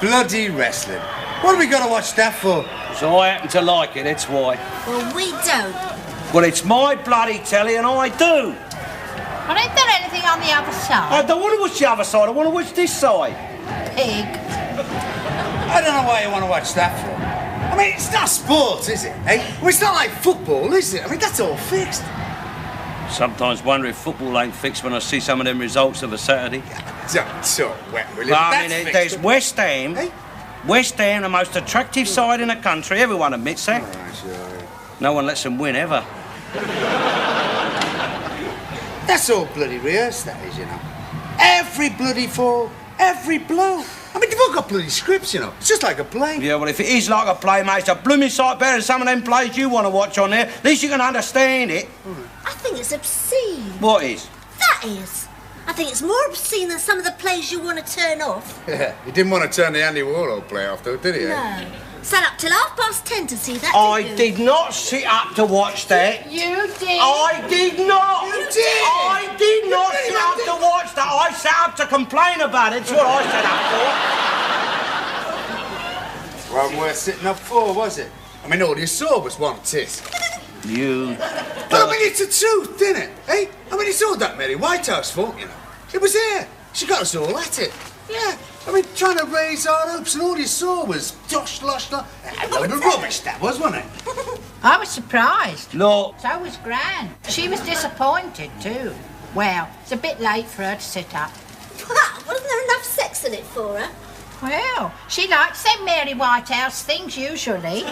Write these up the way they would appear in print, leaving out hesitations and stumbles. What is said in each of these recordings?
Bloody wrestling. What are we going to watch that for? So I happen to like it, that's why. Well, we don't. Well, it's my bloody telly and I do. Well, ain't there anything on the other side? I don't want to watch the other side, I want to watch this side. Pig. I don't know why you want to watch that for. I mean, it's not sport, is it? Eh? Well, it's not like football, is it? I mean, that's all fixed. Sometimes wonder if football ain't fixed when I see some of them results of a Saturday. Don't talk wet, will you? Well, I mean, there's West Ham. Eh? West Ham, the most attractive side in the country. Everyone admits that. All right, sure. No one lets them win, ever. That's all bloody rehearsed, that is, you know. Every bloody fall, every blow. I mean, they've all got bloody scripts, you know. It's just like a play. Yeah, well, if it is like a play, mate, it's a blooming sight better than some of them plays you want to watch on there. At least you can understand it. I think it's obscene. What is? That is. I think it's more obscene than some of the plays you want to turn off. Yeah, he didn't want to turn the Andy Warhol play off, though, did he? No. Sat up till 10:30 to see that, I didn't you? did not sit up to watch that. You did. I did not. You did. I did not sit up to watch that. I sat up to complain about it. That's what I sat up for. Wasn't worth sitting up for, was it? I mean, all you saw was one tit. You... But I mean, it's the truth, isn't it? Eh? I mean, it's all that Mary Whitehouse fault, you know. It was her. She got us all at it. Yeah. I mean, trying to raise our hopes, and all you saw was dosh, losh, losh. A load of rubbish, that was, wasn't it? I was surprised. Look. So was Gran. She was disappointed too. Well, it's a bit late for her to sit up. What? Wasn't there enough sex in it for her? Well, she likes them Mary Whitehouse things usually.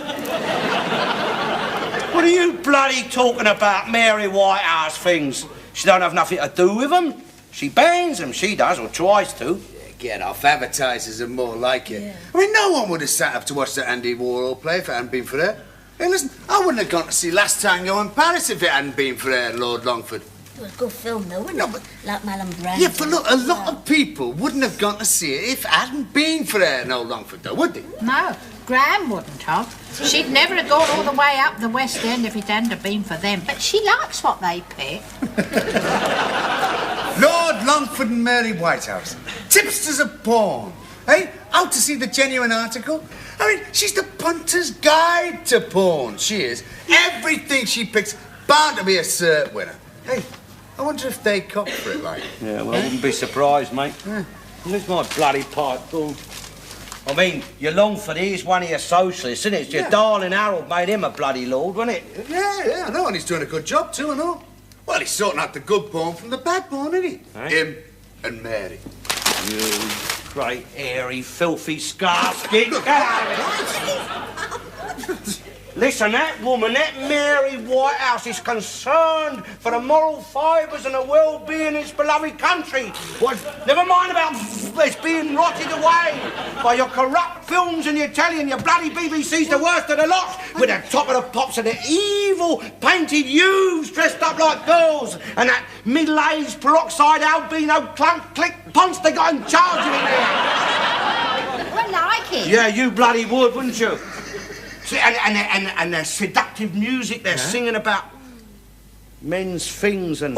What are you bloody talking about, Mary Whitehouse things? She don't have nothing to do with them. She bangs them, she does, or tries to. Get off, advertisers are more like it. Yeah. I mean, no one would have sat up to watch that Andy Warhol play if it hadn't been for her. Hey, listen, I wouldn't have gone to see Last Tango in Paris if it hadn't been for her, Lord Longford. It was a good film, though, wasn't No, it? but- Like Marlon Brando. Yeah, but look, a lot of people wouldn't have gone to see it if it hadn't been for her, Lord Longford, though, would they? No, Gran wouldn't have. She'd never have gone all the way up the West End if it hadn't have been for them. But she likes what they pick. Lord Longford and Mary Whitehouse, tipsters of porn. Hey, out to see the genuine article? I mean, she's the punter's guide to porn, she is. Everything she picks, bound to be a cert winner. Hey, I wonder if they cop for it, like. Yeah, well, I wouldn't be surprised, mate. Where's my bloody pipe, boom? I mean, your Longford is one of your socialists, isn't it? Your darling Harold made him a bloody lord, wasn't it? Yeah, I know, and he's doing a good job too, and all. Well, he's sorting out the good porn from the bad porn, isn't he? Eh? Him and Mary. You great, hairy, filthy scarskin. Get out of it. Listen, that woman, that Mary Whitehouse, is concerned for the moral fibres and the well-being of its beloved country. What? Never mind about it's being rotted away by your corrupt films and your telly and your bloody BBC's the worst of the lot, with the top of the pops and the evil painted youths dressed up like girls and that middle-aged peroxide albino clunk click punch they got in charge of it there. I like it. Yeah, you bloody would, wouldn't you? See, and the seductive music they're singing about men's things and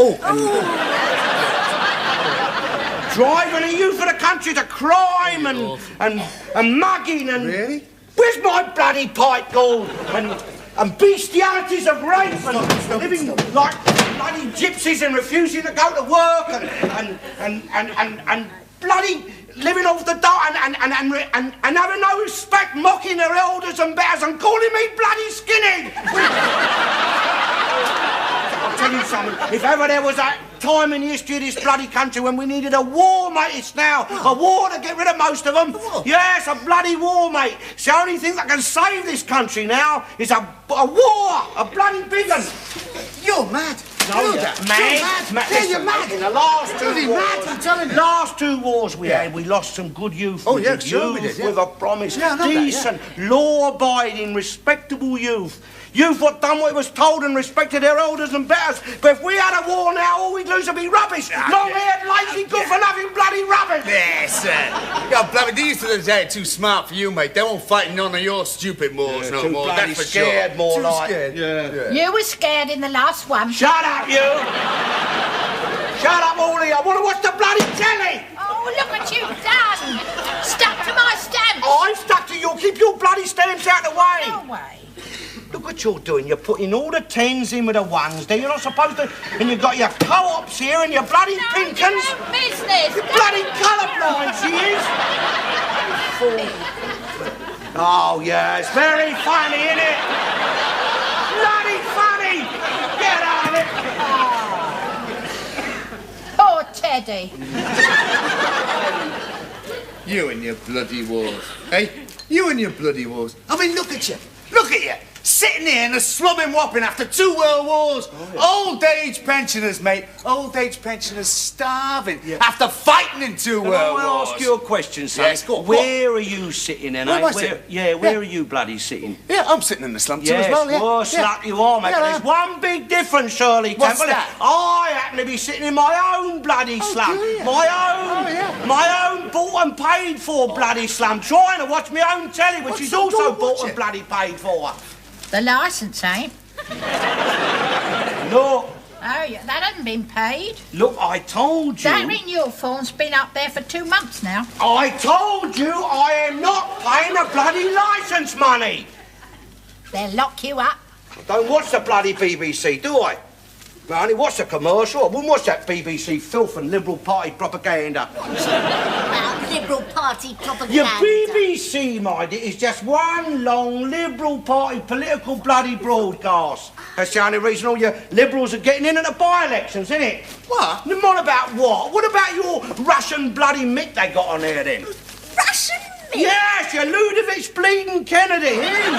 driving the youth of the country to crime and mugging and... Really? Where's my bloody pipe gold? And bestialities of rape and living like bloody gypsies and refusing to go to work and bloody... living off the dole and having no respect, mocking their elders and betters and calling me bloody skinhead. I'll tell you something, if ever there was a time in the history of this bloody country when we needed a war, mate, it's now. A war to get rid of most of them. Yes, a bloody war, mate. It's the only thing that can save this country now is a war, a bloody big one. You're mad. No, You're mad. mad. Listen, You're mad. in the last two Bloody wars, mad, I'm telling you. last two wars we had, we lost some good youth. Oh, We yeah, did. sure we Youth did, yeah. with a promise. Yeah, I know that, yeah. Decent, law-abiding, respectable youth. Youth what done what was told and respected their elders and betters. But if we had a war now, all we'd lose would be rubbish. Long-haired, lazy, good-for-nothing bloody rubbish. Yes, Yo, bloody, these of the day are too smart for you, mate. They won't fight none of your stupid wars no too more. bloody That's for scared, sure. more Too like. scared. Yeah. You were scared in the last one. Shut up, you! Shut up, all of you. I want to watch the bloody telly. Oh, look what you've done. Stuck to my stamp. I'm stuck to you. Keep your bloody stamps out of the way. No way. Look what you're doing. You're putting all the 10s in with the 1s there. You're not supposed to... And you've got your co-ops here and your bloody pinkins. No business. You're bloody colourblind, she is. Oh, yeah, it's very funny, isn't it? Bloody funny! Get out of it! Poor Teddy. You and your bloody wars, eh? You and your bloody wars. I mean, look at you. Look at you. Sitting here in a slumming whopping after 2 world wars. Oh, yeah. Old age pensioners, mate. Old age pensioners starving after fighting in 2 world wars. Can I ask you a question, son? Yes, go on. Where are you sitting, then? Where am I sitting? Yeah, where are you bloody sitting? Yeah, I'm sitting in the slum too Yes, as well, yeah. worse luck you are, mate. Yeah, There's one big difference, Shirley What's Temple. that? I happen to be sitting in my own bloody slum. do you? My own bought and paid for bloody slum. Trying to watch my own telly, which is also bought and bloody paid for. The licence, eh? Look, Oh, yeah, that hasn't been paid. look, I told you. That renewal form's been up there for 2 months now. I told you I am not paying the bloody licence money. They'll lock you up. I don't watch the bloody BBC, do I? I only watch the commercial. I wouldn't watch that BBC filth and Liberal Party propaganda. About Liberal Party propaganda. Your BBC, my dear, is just one long Liberal Party political bloody broadcast. That's the only reason all your Liberals are getting in at the by-elections, isn't it? What? And what about what? What about your Russian bloody mitt they got on there, then? Russian me? Yes, your Ludovich bleeding Kennedy, him.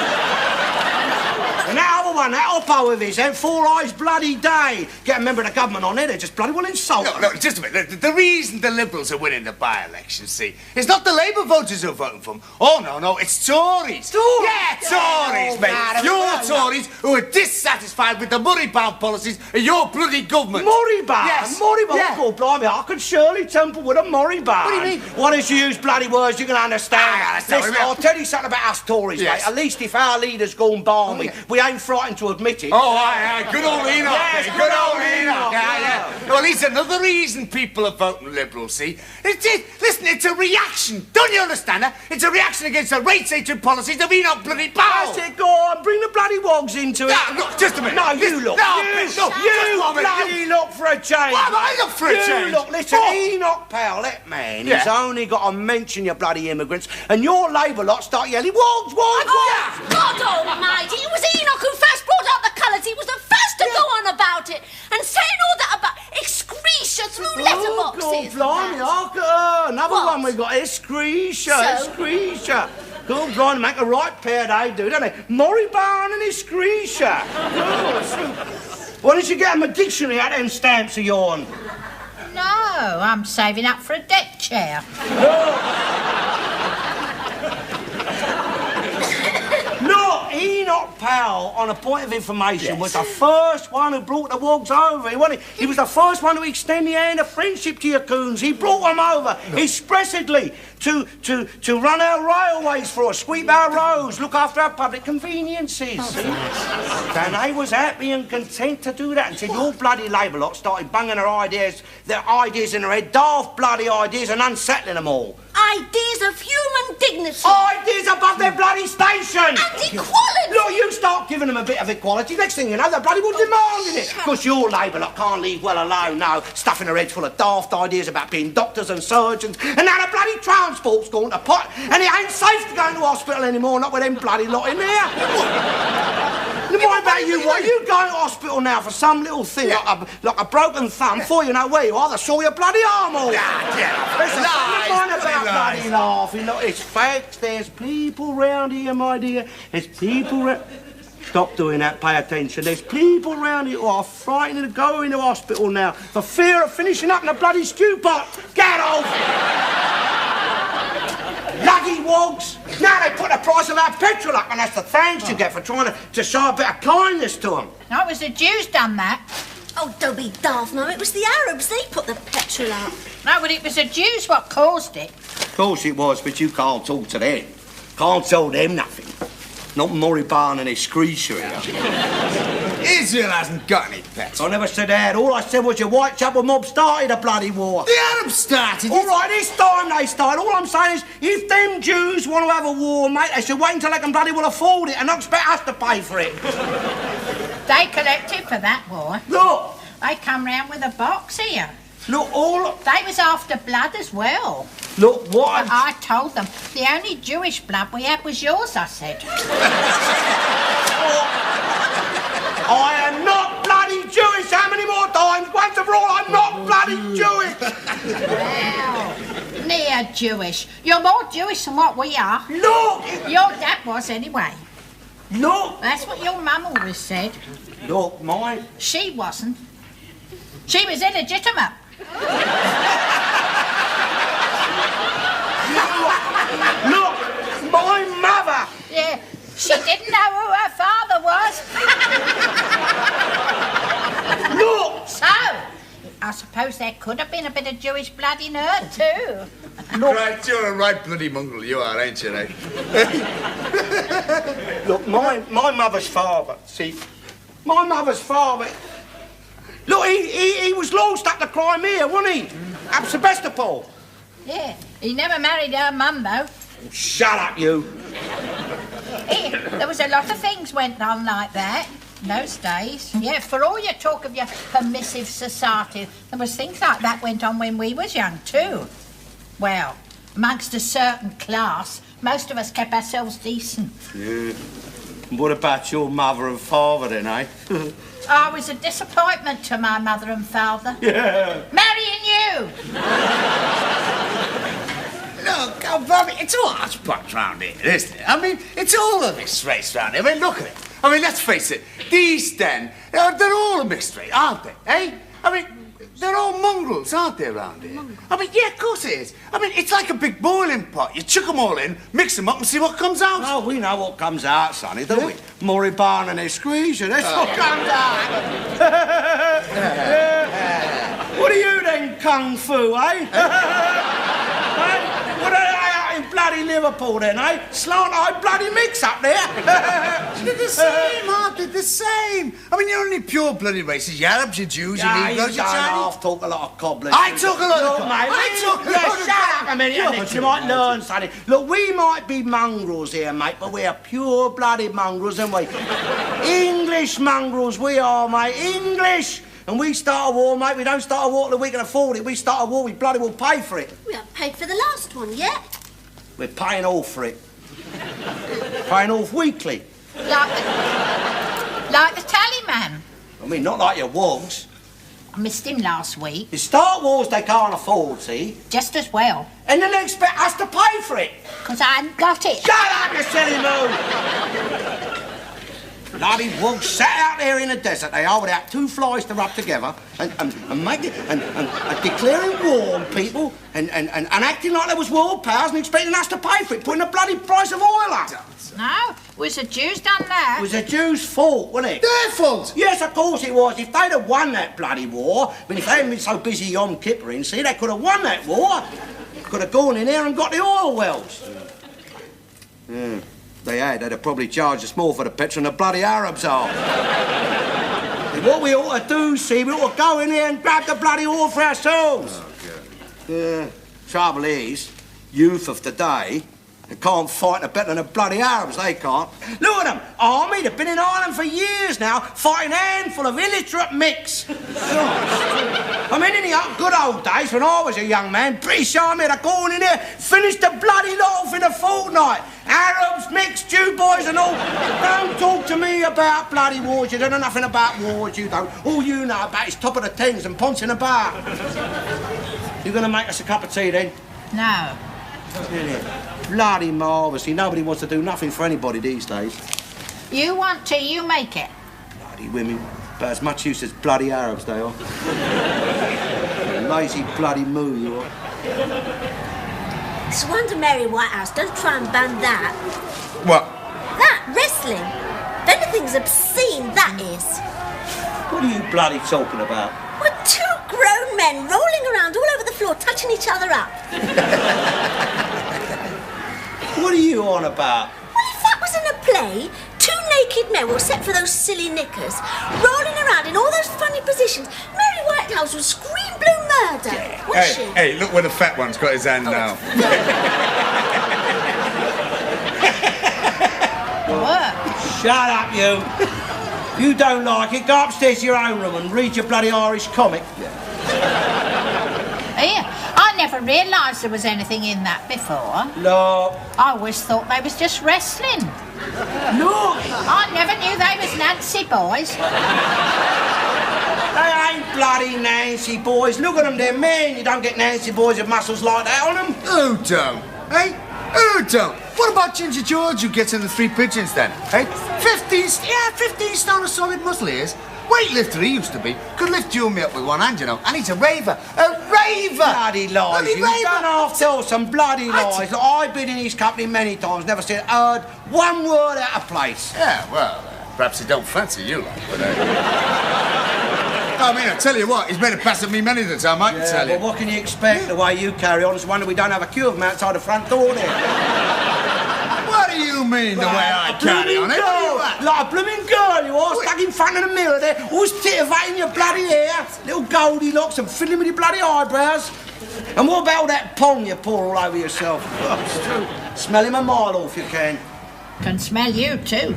And that other one, that Oppo of his, them Four Eyes bloody day. Get a member of the government on there, they're just bloody well insulting. No, just a minute. The reason the Liberals are winning the by-election, see, it's not the Labour voters who are voting for them. Oh, no, it's Tories. Tories? Yeah, Tories, mate. You're Tories who are dissatisfied with the money-bound policies of your bloody government. Moribund? Yes. Moribund? Yeah. Oh, blimey, I could surely temple with a moribund. What do you mean? Why don't you use bloody words you can understand? understand. Listen, I'll tell you something about us Tories, Yes. mate. At least if our leader's gone balmy, yeah. we ain't frightened to admit it. Oh, aye, good old Enoch. Yes, eh? good old Enoch, Yeah. Well, it's another reason people are voting Liberal, see? Listen, it's a reaction. Don't you understand that? It's a reaction against the race-hatred policies of Enoch bloody Powell. That's it, go on, bring the bloody wogs into it. No, look, just a minute. No, you look. No, you just a bloody minute. look for a change. Why have I look for a change? You look, listen, What? Enoch Powell, that man, Yeah. he's only got to mention your bloody immigrants, and your Labour lot start yelling, wogs, wogs, Oh, wogs. God almighty! It was Enoch who first brought out the colours. He was the first to go on about it and saying all that about excretia through letterboxes. Oh, and blimey, that. look at her. Another What? one we got, excretia, So? excretia. Good blimey, make a right pair they do, don't they? Moribund and excretia. Why don't you get them a dictionary out of them stamps of yours? No, I'm saving up for a deck chair. Look, Enoch Powell, on a point of information, was the first one who brought the wogs over. He was the first one to extend the hand of friendship to your coons. He brought them over expressly to run our railways for us, sweep our roads, look after our public conveniences. See? And they was happy and content to do that until your bloody Labour lot started bunging their ideas in their head, daft bloody ideas, and unsettling them all. Ideas of human dignity. Ideas above their bloody station! And equality. Look, you start giving them a bit of equality, next thing you know, they're bloody well demanding it. Of course, your Labour lot can't leave well alone, no, stuffing their heads full of daft ideas about being doctors and surgeons, and now the bloody transport's gone to pot, and it ain't safe to go into hospital anymore, not with them bloody lot in there. What about you? What, you going to hospital now for some little thing, like a broken thumb, before you know where you are, they saw your bloody arm off. Listen, never mind about bloody laughing. Look, it's facts. There's people round here, my dear. There's people round... Stop doing that, pay attention. There's people round here who are frightened to go into hospital now for fear of finishing up in a bloody stew pot. Get off! Luggy wogs! Now they put the price of our petrol up, and that's the thanks you get for trying to show a bit of kindness to them. No, it was the Jews done that. Oh, don't be daft, Mum. It was the Arabs. They put the petrol up. No, but it was the Jews what caused it. Of course it was, but you can't talk to them. Can't tell them nothing. Not moribund and excretia. Israel hasn't got any pets. I never said that. All I said was your Whitechapel mob started a bloody war. The Arabs started. All right, this time they started. All I'm saying is, if them Jews want to have a war, mate, they should wait until they can bloody well afford it and not expect us to pay for it. They collected for that war. Look. They come round with a box here. Look, all... They was after blood as well. Look, what... But I told them the only Jewish blood we had was yours, I said. I am not bloody Jewish. How many more times? Once and for all, I'm not bloody Jewish. Well, near Jewish. You're more Jewish than what we are. Look! Your dad was, anyway. Look! That's what your mum always said. Look, mine... She wasn't. She was illegitimate. Look! My mother! Yeah, she didn't know who her father was. Look! So, I suppose there could have been a bit of Jewish blood in her, too. Look. Right, you're a right bloody mongrel, you are, ain't you, eh? Look, my mother's father, see? My mother's father... Look, he was lost up the Crimea, wasn't he? Up Sebastopol. Yeah, he never married her mum, though. Oh, shut up, you. There was a lot of things went on like that in those days. Yeah, for all your talk of your permissive society, there was things like that went on when we was young, too. Well, amongst a certain class, most of us kept ourselves decent. Yeah. What about your mother and father, then, eh? I was a disappointment to my mother and father. Yeah. Marrying you! Look, Bobby, it's all hodgepodge round here, isn't it? I mean, it's all a mixed race round here. I mean, look at it. I mean, let's face it, these then, they're all a mixed race, aren't they, eh? I mean, they're all mongrels, aren't they, around here? I mean, yeah, of course it is. I mean, it's like a big boiling pot. You chuck them all in, mix them up and see what comes out. Oh, we know what comes out, sonny, don't we? Moribund and excretion, that's what comes out. What are you then, Kung Fu, eh? What are they out in bloody Liverpool then, eh? Slant-eyed bloody mix up there. They're the same, aren't they? The same. I mean, you're only pure bloody races. You're Arabs, you're Jews, you're Negroes, you're Chinese. I talk a lot of cobblers. I talk a lot of Look, mate, shut up a minute, you might learn something. Look, we might be mongrels here, mate, but we're pure-blooded mongrels, aren't we? English mongrels we are, mate. English! And we start a war, mate, we don't start a war till we can afford it. We start a war, we bloody well pay for it. We haven't paid for the last one yet. We're paying all for it. Paying off weekly. Like the tally man. I mean, not like your wogs. I missed him last week. You start wars they can't afford, see? Just as well. And then they expect us to pay for it. Because I hadn't got it. Shut up, you silly moo! Bloody wogs sat out there in the desert, they are, without two flies to rub together and declaring war on people and acting like there was world powers and expecting us to pay for it, putting the bloody price of oil up. No, it was the Jews done that. It was the Jews' fault, wasn't it? Their fault! Yes, of course it was. If they'd have won that bloody war, I mean, if they hadn't been so busy Yom Kippuring, see, they could have won that war. Could have gone in there and got the oil wells. Yeah. They had, they'd have probably charged us more for the petrol than the bloody Arabs are. What we ought to do, see, we ought to go in here and grab the bloody oil for ourselves. Oh, God. Trouble is, youth of today, they can't fight no better than the bloody Arabs, they can't. Look at them, army, they've been in Ireland for years now, fighting a handful of illiterate micks. I mean, in the good old days, when I was a young man, British Army had gone in there, finished the bloody lot off in a fortnight. Arabs, mixed, Jew boys and all. Don't talk to me about bloody wars. You don't know nothing about wars, you don't. All you know about is top of the tens and ponce in a bar. You gonna make us a cup of tea, then? No. Bloody marvellously. Nobody wants to do nothing for anybody these days. You want to, you make it. Bloody women. But as much use as bloody Arabs, they are. Lazy bloody moo, you are. It's a wonder Mary Whitehouse don't try and ban that. What? That, wrestling. If anything's obscene, that is. What are you bloody talking about? We're two grown men rolling around all over the floor, touching each other up. What are you on about? Well, if that was in a play, two naked men, well, except for those silly knickers, rolling around in all those funny positions, Mary Whitehouse would scream blue murder, wouldn't she? Hey, look where the fat one's got his hand now. What? Shut up, you. If you don't like it, go upstairs to your own room and read your bloody Irish comic. Here, I never realised there was anything in that before. Look. I always thought they was just wrestling. Look. I never knew they was Nancy boys. They ain't bloody Nancy boys. Look at them, they're men. You don't get Nancy boys with muscles like that on them. Who don't? Hey? Who don't? What about Ginger George who gets in the Three Pigeons then? Hey? 15 stone of solid muscle he is. Weightlifter he used to be. Could lift you and me up with one hand, you know. And he's a raver. A raver! Bloody lies. Bloody You don't half tell some bloody lies. Look, I've been in his company many times, never heard one word out of place. Yeah, well, perhaps he don't fancy you, like, but... I mean, I tell you what, he's made a pass at me many the time, I can tell you. Well, what can you expect the way you carry on? It's a wonder we don't have a queue of them outside the front door there. What do you mean, the way I carry on? Eh? Like a blooming girl you are, stuck in front of the mirror there, always titivating your bloody hair, little Goldilocks and fiddling with your bloody eyebrows. And what about all that pong you pour all over yourself? Oh, it's true. Smell him a mile off you can. Can smell you too.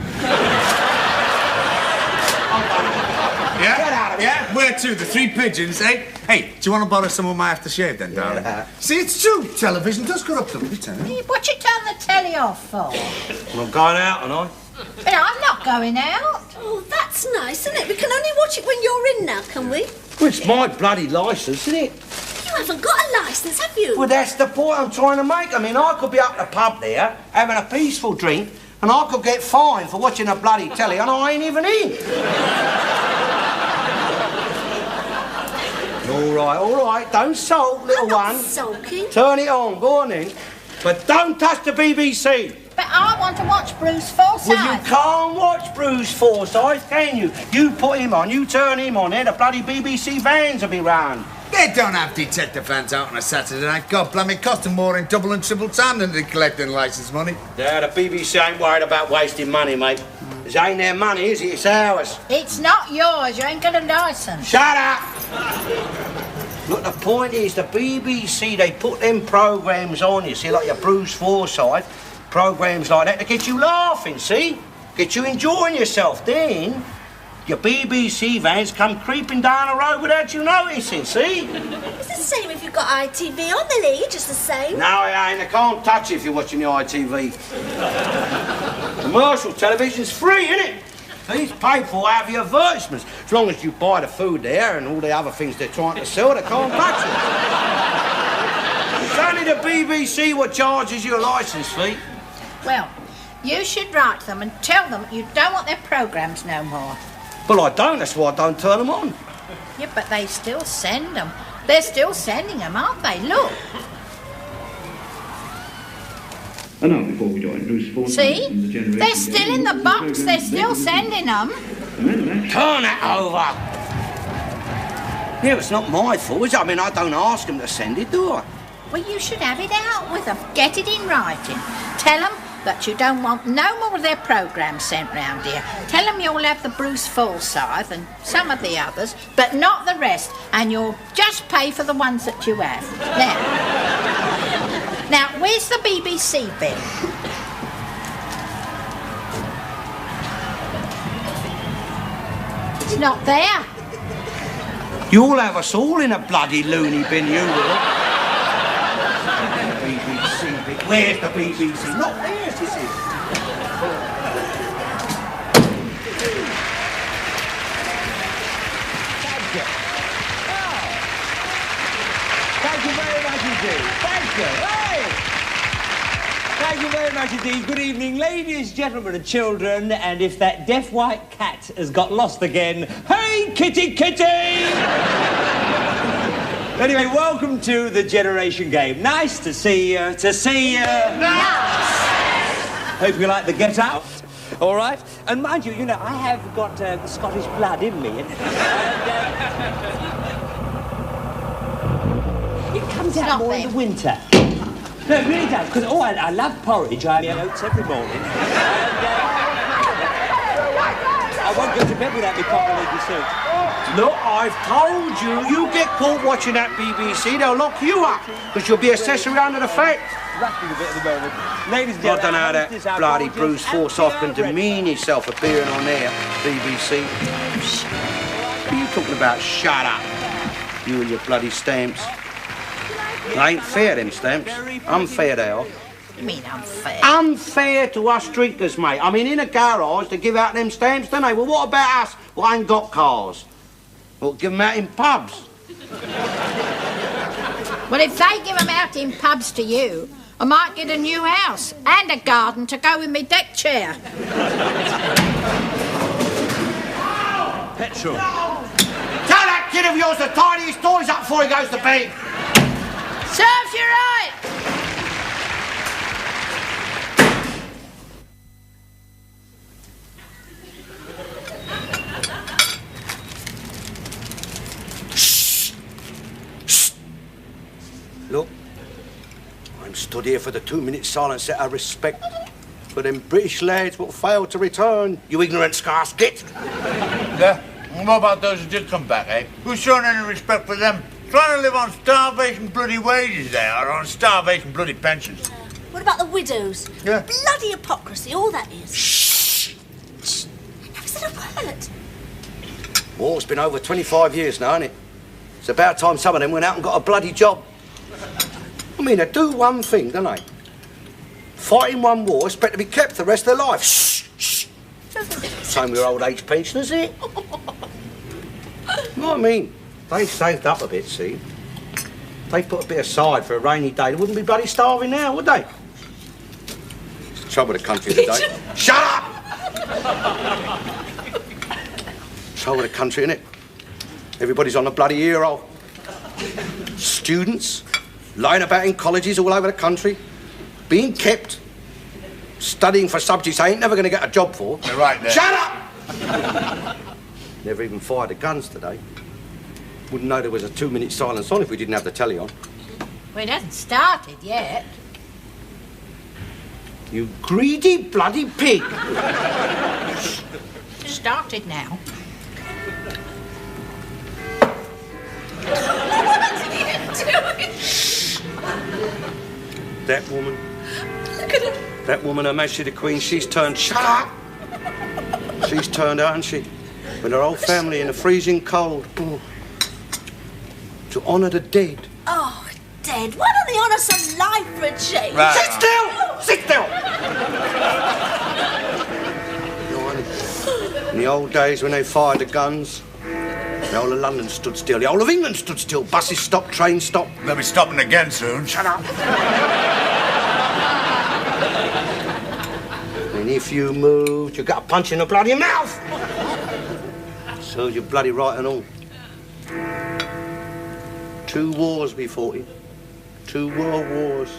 Yeah? Get out of here. Yeah? Where to? The Three Pigeons, eh? Hey, do you want to borrow some of my aftershave then, darling? Yeah. See, it's true. Television does cut up the return. What you turn the telly off for? I'm going out, and I. But I'm not going out. Oh, that's nice, isn't it? We can only watch it when you're in now, can we? Well, it's my bloody licence, isn't it? You haven't got a licence, have you? Well, that's the point I'm trying to make. I mean, I could be up the pub there, having a peaceful drink, and I could get fined for watching a bloody telly, and I ain't even in. All right, don't sulk, little I'm not one. sulking. Turn it on, go on then. But don't touch the BBC. But I want to watch Bruce Forsyth. Well, you can't watch Bruce Forsyth, can you? You put him on, you turn him on, then the bloody BBC vans will be round. They don't have detective fans out on a Saturday night. God blimey, it costs them more in double and triple time than they collecting licence money. Yeah, the BBC ain't worried about wasting money, mate. It ain't their money, is it? It's ours. It's not yours. You ain't got a licence. Shut up! Look, the point is, the BBC, they put them programmes on, you see, like your Bruce Forsyth, programmes like that to get you laughing, see? Get you enjoying yourself. Then, your BBC vans come creeping down the road without you noticing, see? It's the same if you've got ITV on the lead, just the same. No, it ain't. I can't touch it if you're watching the ITV. Commercial television's free, isn't it? It's paid for out of your advertisements. As long as you buy the food there and all the other things they're trying to sell, they can't touch it. It's only the BBC what charges you a licence fee. Well, you should write them and tell them you don't want their programmes no more. Well, I don't. That's why I don't turn them on. Yeah, but they still send them. They're still sending them, aren't they? Look. And now, before we join Bruce Forsyth See? and the Generation They're still in the box. They're still sending them. Turn that over. Yeah, it's not my fault, is it? I mean, I don't ask them to send it, do I? Well, you should have it out with them. Get it in writing. Tell them that you don't want no more of their programmes sent round here. Tell them you'll have the Bruce Forsyth and some of the others, but not the rest, and you'll just pay for the ones that you have. Now, where's the BBC bill? It's not there. You'll have us all in a bloody loony bin, you will. BBC bin. Where's the BBC? Not there, this is. Thank you. Oh. Thank you very much indeed. Thank you. Hey! Thank you very much indeed. Good evening, ladies, gentlemen and children. And if that deaf white cat has got lost again, hey, kitty, kitty! Anyway, welcome to the Generation Game. Nice to see you, Nice! Hope you like the get-up. All right? And mind you, I have got Scottish blood in me. It comes out more in the winter. No, it really does, because, I love porridge. I have oats every morning. I won't go to bed without me proper lady suit. Look, I've told you, you get caught watching that BBC, they'll lock you up, because you'll be accessory under the fact. Rushing a bit at the moment. Ladies and I gentlemen, don't know how that bloody Bruce Forsyth can demean himself appearing on there, BBC. What are you talking about? Shut up. You and your bloody stamps. They ain't fair, them stamps. Unfair they are. You mean unfair? Unfair to us drinkers, mate. I mean, in a garage, they give out them stamps, don't they? Well, what about us who ain't got cars? Well, give them out in pubs. Well, if they give them out in pubs to you, I might get a new house and a garden to go with my deck chair. Petrol. Tell that kid of yours to tidy his toys up before he goes to bed. Serves you right. Look, I'm stood here for the 2-minute silence out of respect for them British lads what failed to return, you ignorant scarce git. Yeah? And what about those who did come back, eh? Who's showing any respect for them? Trying to live on starvation bloody wages they are, or on starvation bloody pensions. What about the widows? Yeah. Bloody hypocrisy, all that is. Shh! I never said a word. War's been over 25 years now, ain't it? It's about time some of them went out and got a bloody job. I mean, they do one thing, don't they? Fight in one war, expect to be kept the rest of their life. Shh, shh. Same with your old age pensioners, is it? You know what I mean? They saved up a bit, see? They put a bit aside for a rainy day. They wouldn't be bloody starving now, would they? It's the trouble with the country today. Shut up! Trouble with the country, innit? Everybody's on a bloody ear roll. Students lying about in colleges all over the country, being kept, studying for subjects they ain't never going to get a job for. You're right there. Shut up! Never even fired the guns today. Wouldn't know there was a 2-minute silence on if we didn't have the telly on. Well, it hasn't started yet. You greedy bloody pig! It's started now. That woman. Look at her. That woman, Her Majesty the Queen, she's turned... Shut up! She's turned, hasn't she? With her whole family in the freezing cold. To honour the dead. Oh, dead. Why don't they honour some life for a change? Right. Sit still! Sit still! You know, in the old days when they fired the guns, the whole of London stood still. The whole of England stood still. Buses stopped, trains stopped. They'll be stopping again soon. Shut up! And if you moved, you got a punch in the bloody mouth! So you're bloody right and all. 2 wars we fought in. 2 world wars.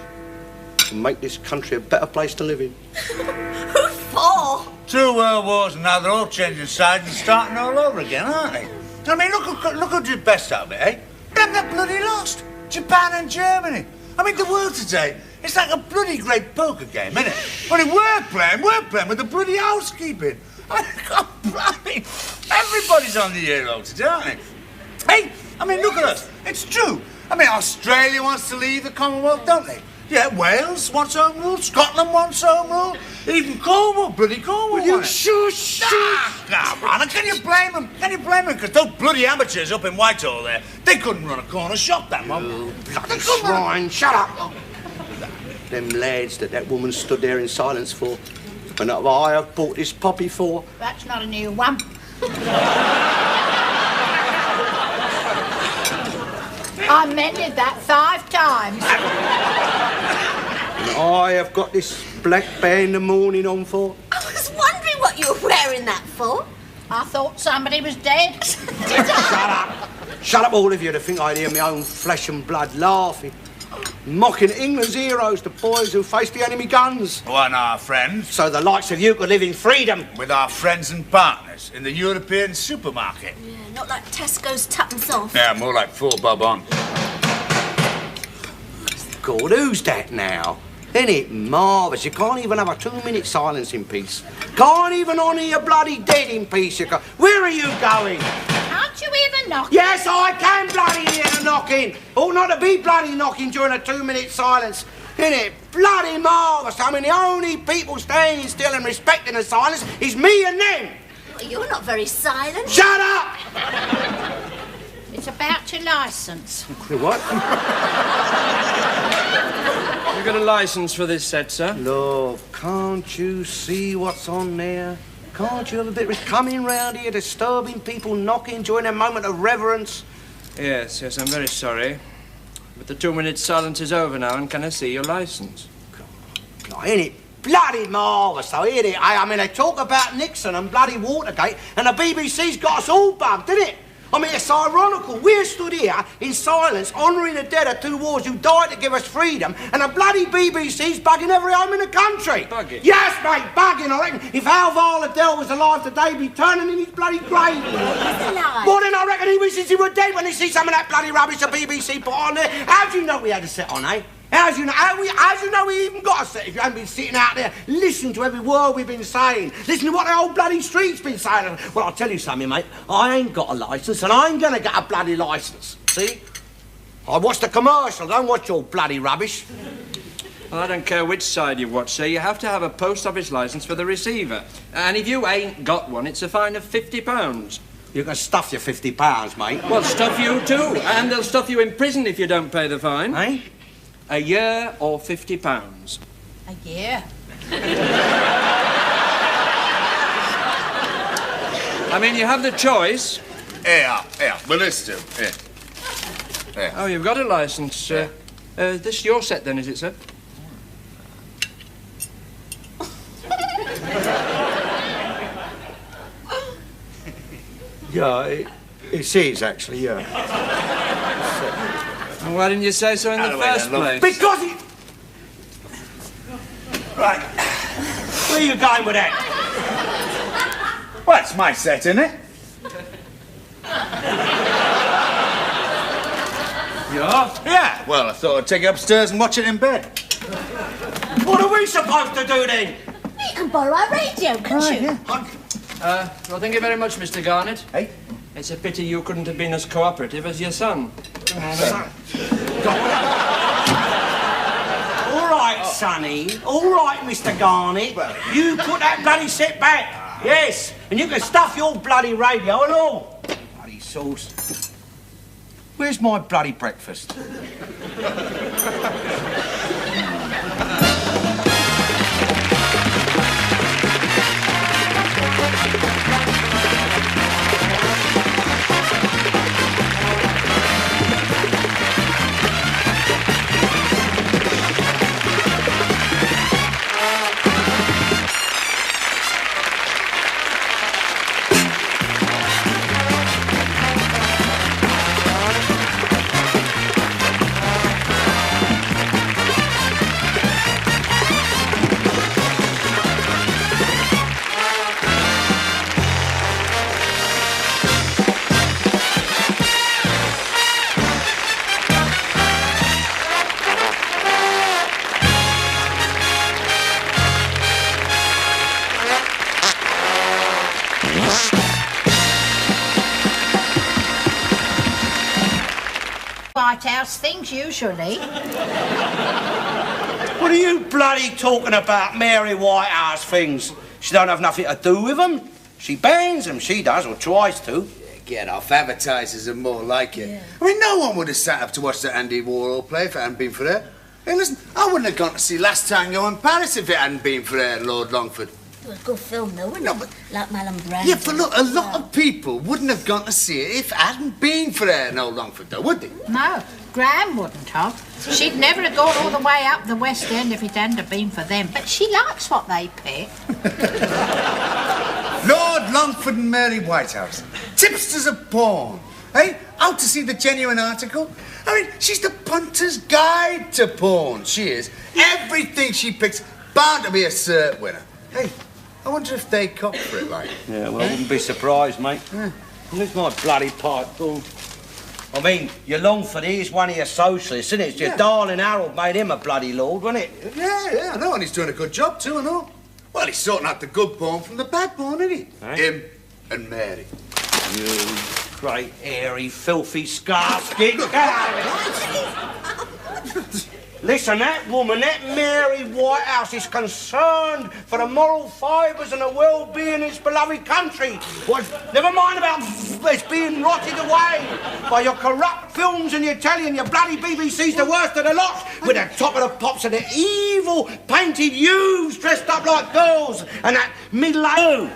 To make this country a better place to live in. Who for? 2 world wars and now they're all changing sides and starting all over again, aren't they? I mean, look who did best out of it, eh? Them that bloody lost. Japan and Germany. I mean, the world today, it's like a bloody great poker game, isn't it? Only we're playing with the bloody housekeeping. I mean, God, bloody, everybody's on the hero today, aren't they? Hey, I mean, look at us. It's true. I mean, Australia wants to leave the Commonwealth, don't they? Yeah, Wales wants home rule, Scotland wants home rule, even Cornwall, bloody Cornwall. Will you shush? Come on, and can you blame them? Can you blame them? Because those bloody amateurs up in Whitehall there, they couldn't run a corner shop, that one. Bloody swine, shut up! Them lads that woman stood there in silence for, and that I have bought this poppy for. That's not a new one. I mended that 5 times. And I have got this black band in the morning on for. I was wondering what you were wearing that for. I thought somebody was dead. Shut up! Shut up, all of you, to think I'd hear my own flesh and blood laughing. Mocking England's heroes, the boys who faced the enemy guns. One our friends. So the likes of you could live in freedom. With our friends and partners in the European supermarket. Yeah, not like Tesco's tuppence off. Yeah, more like full bob on. God, who's that now? Isn't it marvellous? You can't even have a 2-minute silence in peace. Can't even honour your bloody dead in peace. You can't. Where are you going? Can't you hear the knocking? Yes, I can bloody hear the knocking. Ought not to be bloody knocking during a 2-minute silence. Isn't it bloody marvellous? I mean, the only people staying still and respecting the silence is me and them. Well, you're not very silent. Shut up! It's about your licence. What? You got a licence for this set, sir? Love, can't you see what's on there? Can't you have a bit of coming round here, disturbing people, knocking during a moment of reverence? Yes, I'm very sorry. But the 2-minute silence is over now, and can I see your licence? God, ain't it bloody marvellous, though, ain't it? I mean, they talk about Nixon and bloody Watergate, and the BBC's got us all bugged, isn't it? I mean, it's ironical. We're stood here in silence, honouring the dead of 2 wars who died to give us freedom, and the bloody BBC's bugging every home in the country. Bugging? Yes, mate, bugging. I reckon if Alvar Liddell was alive today, he'd be turning in his bloody grave. He's alive. Well, then I reckon he wishes he were dead when he sees some of that bloody rubbish the BBC put on there. How do you know we had a set on, eh? How do you know we even got a set if you haven't been sitting out there listening to every word we've been saying, listening to what the whole bloody street's been saying? Well, I'll tell you something, mate. I ain't got a licence, and I ain't gonna get a bloody licence. See? I watch the commercial. Don't watch your bloody rubbish. Well, I don't care which side you watch, sir. You have to have a post office licence for the receiver. And if you ain't got one, it's a fine of £50. You can stuff your £50, mate. Well, stuff you too. And they'll stuff you in prison if you don't pay the fine. Eh? A year or £50. A year. I mean, you have the choice. Yeah, well, this too. Yeah. Oh, you've got a licence. This is your set then, is it, sir? Yeah, it is, actually, yeah. And why didn't you say so in the first place? Because he... Right. Where are you going with that? Well, it's my set, isn't it? Yeah, well, I thought I'd take it upstairs and watch it in bed. What are we supposed to do then? You can borrow our radio, can't you? Well, thank you very much, Mr. Garnett. Hey? It's a pity you couldn't have been as cooperative as your son. All right, Sonny. All right, Mr. Garnett. You put that bloody set back. Yes, and you can stuff your bloody radio and all. Bloody sauce. Where's my bloody breakfast? White House things, usually. What are you bloody talking about, Mary Whitehouse things? She don't have nothing to do with them. She bans them, she does, or tries to. Get off. Advertisers are more like it. Yeah. I mean, no one would have sat up to watch that Andy Warhol play if it hadn't been for her. Hey, listen, I wouldn't have gone to see Last Tango in Paris if it hadn't been for her, Lord Longford. It was a good film, though, wasn't it? But... Like Marlon Brando. Yeah, but look, a lot of people wouldn't have gone to see it if it hadn't been for her, Lord Longford, though, would they? No, Gran wouldn't have. She'd never have gone all the way up the West End if it hadn't have been for them. But she likes what they pick. Lord Longford and Mary Whitehouse. Tipsters of porn. Hey, out to see the genuine article? I mean, she's the punter's guide to porn, she is. Everything she picks, bound to be a cert winner. Hey, I wonder if they cop for it, like. Yeah, well, I wouldn't be surprised, mate. Yeah. Where's my bloody pipe? Boom. I mean, your Longford is one of your socialists, isn't it? Your darling Harold made him a bloody lord, wasn't it? Yeah, I know, and he's doing a good job too, I know. Well, he's sorting out the good porn from the bad porn, isn't he? Eh? Him and Mary. You great, hairy, filthy scarskin. Get out of it. Listen, that woman, that Mary Whitehouse, is concerned for the moral fibres and the well-being of its beloved country. Never mind about it's being rotted away by your corrupt films and your telly, and your bloody BBC's the worst of the lot, with the top of the pops and the evil painted youths dressed up like girls and that middle-aged.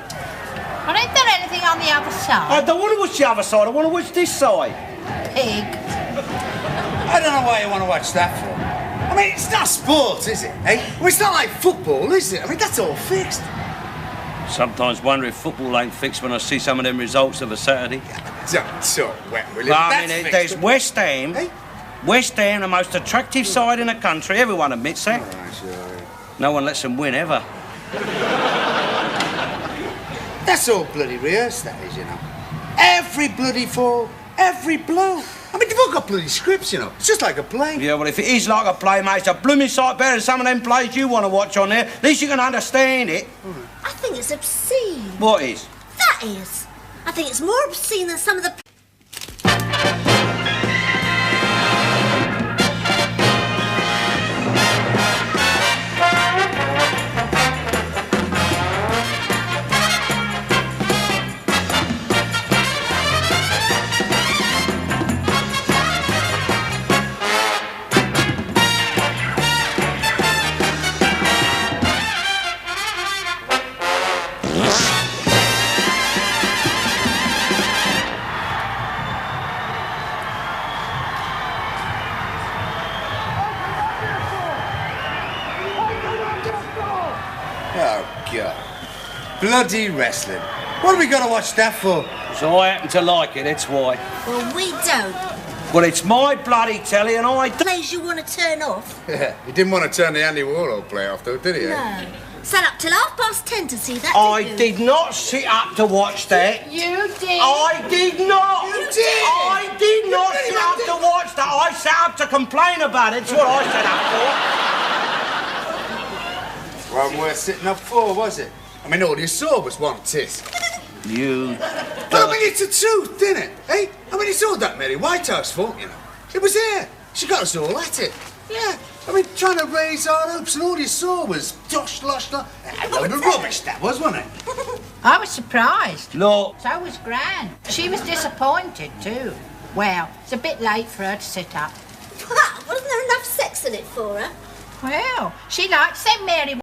Well, ain't there anything on the other side? I don't want to watch the other side, I want to watch this side. Pig. I don't know why you want to watch that for. I mean, it's not sport, is it? Eh? Well, it's not like football, is it? I mean, that's all fixed. Sometimes wonder if football ain't fixed when I see some of them results of a Saturday. Don't talk wet, will you? Well, I That's mean, fixed. there's West Ham. Eh? West Ham, the most attractive side in the country. Everyone admits that. Right, sure. No one lets them win, ever. That's all bloody rehearsed, that is, you know. Every bloody fall, every blow. I mean, they've all got bloody scripts, you know. It's just like a play. Yeah, well, if it is like a play, mate, it's a blooming sight better than some of them plays you want to watch on there. At least you can understand it. I think it's obscene. What is? That is. I think it's more obscene than some of the... Oh, God. Bloody wrestling. What are we going to watch that for? So I happen to like it, that's why. Well, we don't. Well, it's my bloody telly and I... Plays you want to turn off? Yeah, he didn't want to turn the Andy Warhol play off, though, did he? No. Sat up till 10:30 to see that, I didn't you? did not sit up to watch that. You did. I did not. You did. I did not sit up to watch that. I sat up to complain about it. That's what I sat up for. Wasn't worth sitting up for, was it? I mean, all you saw was one tit. You... But I mean, it's the truth, isn't it? Eh? I mean, it's all that Mary Whitehouse fault, you know. It was her. She got us all at it. Yeah. I mean, trying to raise our hopes, and all you saw was dosh, losh, losh. A load of rubbish, that was, wasn't it? I was surprised. Look. So was Gran. She was disappointed too. Well, it's a bit late for her to sit up. What? Wasn't there enough sex in it for her? Well, she likes them Mary